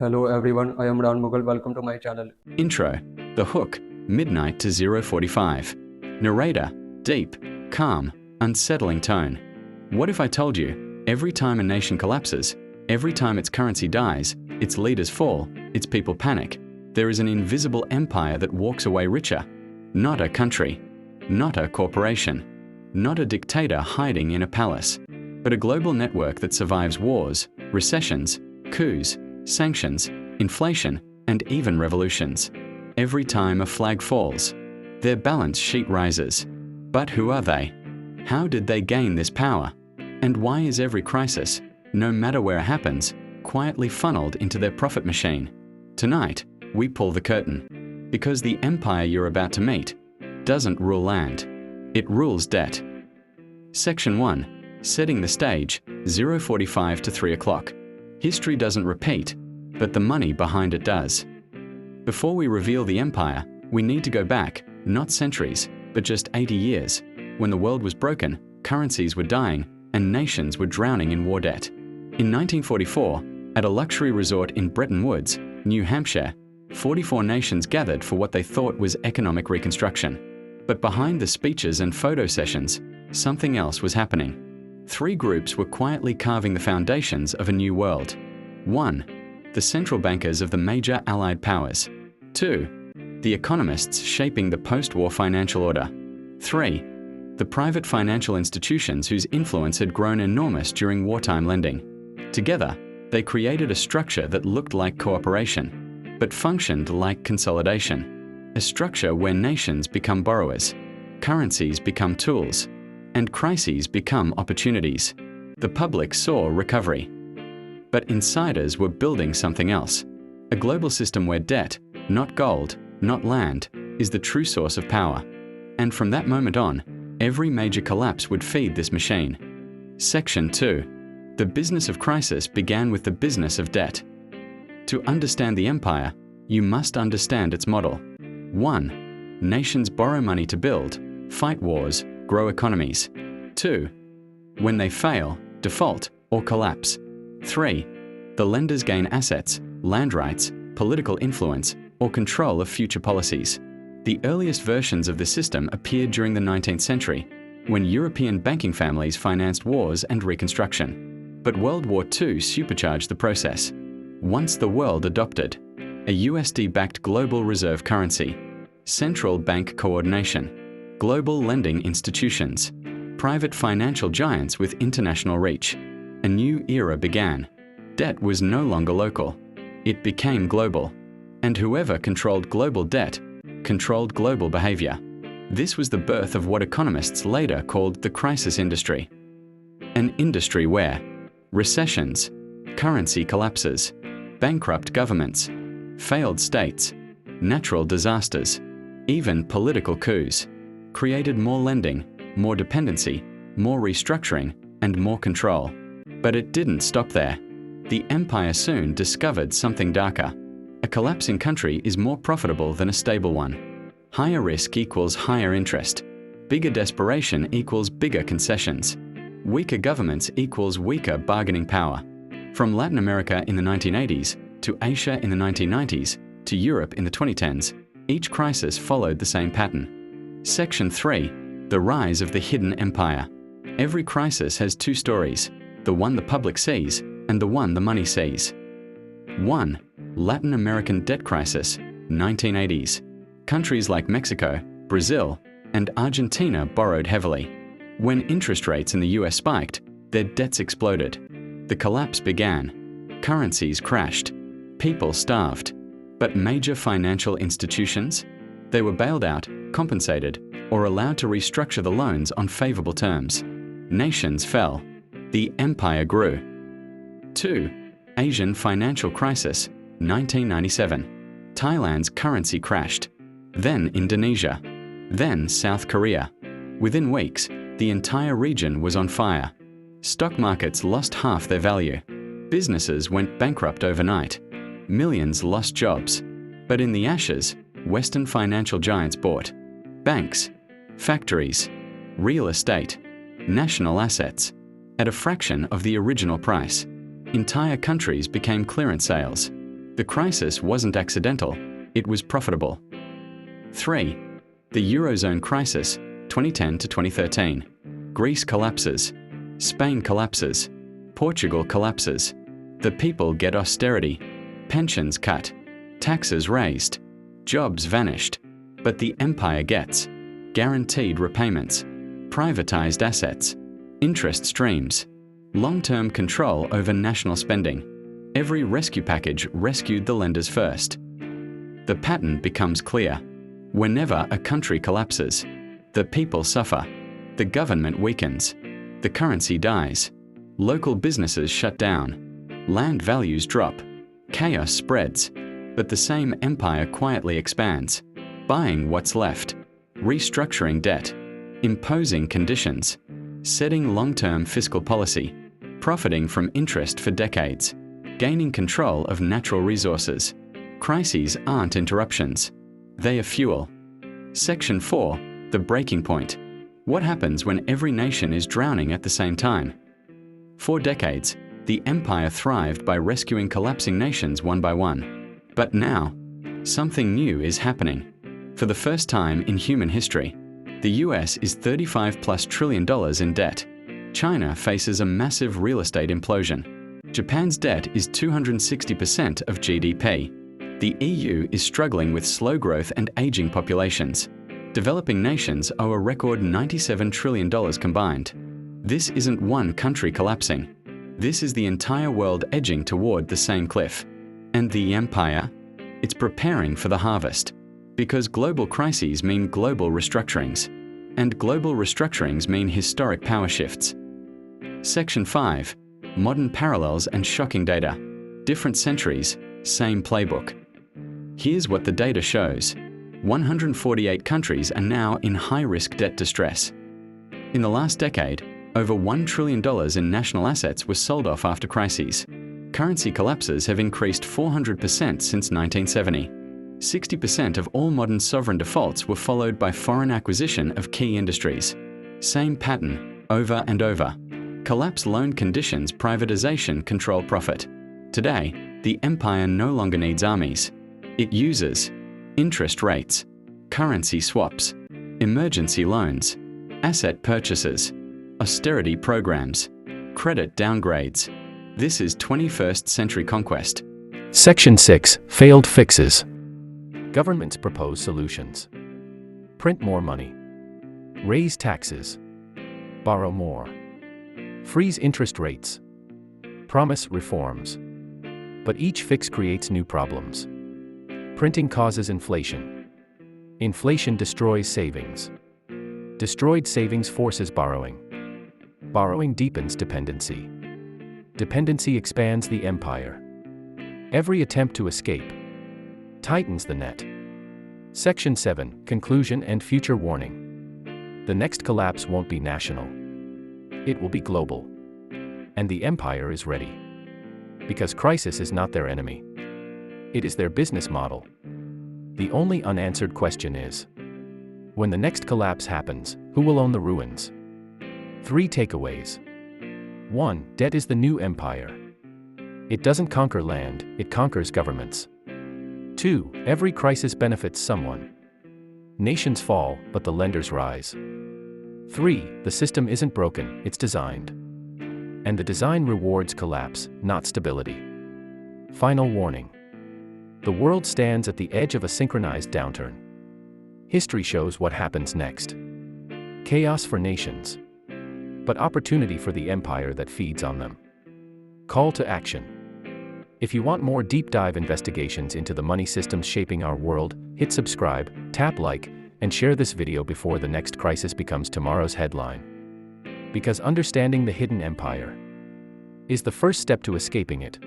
Hello everyone, I am Ran Mughal. Welcome to my channel. Intro. The hook, midnight to 0:45. Narrator, deep, calm, unsettling tone. What if I told you, every time a nation collapses, every time its currency dies, its leaders fall, its people panic, there is an invisible empire that walks away richer? Not a country, not a corporation, not a dictator hiding in a palace, but a global network that survives wars, recessions, coups, sanctions, inflation, and even revolutions. Every time a flag falls, their balance sheet rises. But who are they? How did they gain this power? And why is every crisis, no matter where it happens, quietly funneled into their profit machine? Tonight, we pull the curtain. Because the empire you're about to meet doesn't rule land, it rules debt. Section 1. Setting the stage, 0:45 to 3 o'clock. History doesn't repeat, but the money behind it does. Before we reveal the empire, we need to go back, not centuries, but just 80 years, when the world was broken, currencies were dying, and nations were drowning in war debt. In 1944, at a luxury resort in Bretton Woods, New Hampshire, 44 nations gathered for what they thought was economic reconstruction. But behind the speeches and photo sessions, something else was happening. Three groups were quietly carving the foundations of a new world. 1. The central bankers of the major Allied powers. 2. The economists shaping the post-war financial order. 3. The private financial institutions whose influence had grown enormous during wartime lending. Together, they created a structure that looked like cooperation, but functioned like consolidation. A structure where nations become borrowers, currencies become tools, and crises become opportunities. The public saw recovery. But insiders were building something else. A global system where debt, not gold, not land, is the true source of power. And from that moment on, every major collapse would feed this machine. Section 2. The business of crisis began with the business of debt. To understand the empire, you must understand its model. 1. Nations borrow money to build, fight wars, grow economies. 2. When they fail, default, or collapse. 3. The lenders gain assets, land rights, political influence, or control of future policies. The earliest versions of the system appeared during the 19th century, when European banking families financed wars and reconstruction. But World War II supercharged the process. Once the world adopted a USD-backed global reserve currency, central bank coordination, global lending institutions, private financial giants with international reach, a new era began. Debt was no longer local. It became global. And whoever controlled global debt controlled global behavior. This was the birth of what economists later called the crisis industry. An industry where recessions, currency collapses, bankrupt governments, failed states, natural disasters, even political coups created more lending, more dependency, more restructuring, and more control. But it didn't stop there. The empire soon discovered something darker. A collapsing country is more profitable than a stable one. Higher risk equals higher interest. Bigger desperation equals bigger concessions. Weaker governments equals weaker bargaining power. From Latin America in the 1980s, to Asia in the 1990s, to Europe in the 2010s, each crisis followed the same pattern. Section 3. The rise of the hidden empire. Every crisis has two stories, the one the public sees and the one the money sees. 1. Latin American debt crisis, 1980s. Countries like Mexico, Brazil, and Argentina borrowed heavily. When interest rates in the US spiked, their debts exploded. The collapse began. Currencies crashed. People starved. But major financial institutions? They were bailed out, compensated, or allowed to restructure the loans on favorable terms. Nations fell. The empire grew. 2. Asian financial crisis, 1997. Thailand's currency crashed. Then Indonesia. Then South Korea. Within weeks, the entire region was on fire. Stock markets lost half their value. Businesses went bankrupt overnight. Millions lost jobs. But in the ashes, Western financial giants bought banks, factories, real estate, national assets, at a fraction of the original price. Entire countries became clearance sales. The crisis wasn't accidental, it was profitable. 3. The Eurozone crisis, 2010 to 2013. Greece collapses. Spain collapses. Portugal collapses. The people get austerity. Pensions cut. Taxes raised. Jobs vanished. But the empire gets guaranteed repayments, privatized assets, interest streams, long-term control over national spending. Every rescue package rescued the lenders first. The pattern becomes clear. Whenever a country collapses, the people suffer, the government weakens, the currency dies, local businesses shut down, land values drop, chaos spreads, but the same empire quietly expands, buying what's left, restructuring debt, imposing conditions, setting long-term fiscal policy, profiting from interest for decades, gaining control of natural resources. Crises aren't interruptions. They are fuel. Section 4. The breaking point. What happens when every nation is drowning at the same time? For decades, the empire thrived by rescuing collapsing nations one by one. But now, something new is happening. For the first time in human history, the US is $35+ trillion in debt. China faces a massive real estate implosion. Japan's debt is 260% of GDP. The EU is struggling with slow growth and aging populations. Developing nations owe a record $97 trillion combined. This isn't one country collapsing. This is the entire world edging toward the same cliff. And the empire? It's preparing for the harvest. Because global crises mean global restructurings. And global restructurings mean historic power shifts. Section 5. Modern parallels and shocking data. Different centuries, same playbook. Here's what the data shows. 148 countries are now in high-risk debt distress. In the last decade, over $1 trillion in national assets were sold off after crises. Currency collapses have increased 400% since 1970. 60% of all modern sovereign defaults were followed by foreign acquisition of key industries. Same pattern, over and over. Collapse loan conditions, privatization, control profit. Today, the empire no longer needs armies. It uses interest rates, currency swaps, emergency loans, asset purchases, austerity programs, credit downgrades. This is 21st century conquest. Section 6. Failed fixes. Governments propose solutions. Print more money. Raise taxes. Borrow more. Freeze interest rates. Promise reforms. But each fix creates new problems. Printing causes inflation. Inflation destroys savings. Destroyed savings forces borrowing. Borrowing deepens dependency. Dependency expands the empire. Every attempt to escape tightens the net. Section 7. Conclusion and future warning. The next collapse won't be national. It will be global. And the empire is ready. Because crisis is not their enemy. It is their business model. The only unanswered question is, when the next collapse happens, who will own the ruins? 3 takeaways. 1. Debt is the new empire. It doesn't conquer land, it conquers governments. 2. Every crisis benefits someone. Nations fall, but the lenders rise. 3. The system isn't broken, it's designed. And the design rewards collapse, not stability. Final warning. The world stands at the edge of a synchronized downturn. History shows what happens next. Chaos for nations. But opportunity for the empire that feeds on them. Call to action. If you want more deep dive investigations into the money systems shaping our world, hit subscribe, tap like, and share this video before the next crisis becomes tomorrow's headline. Because understanding the hidden empire is the first step to escaping it.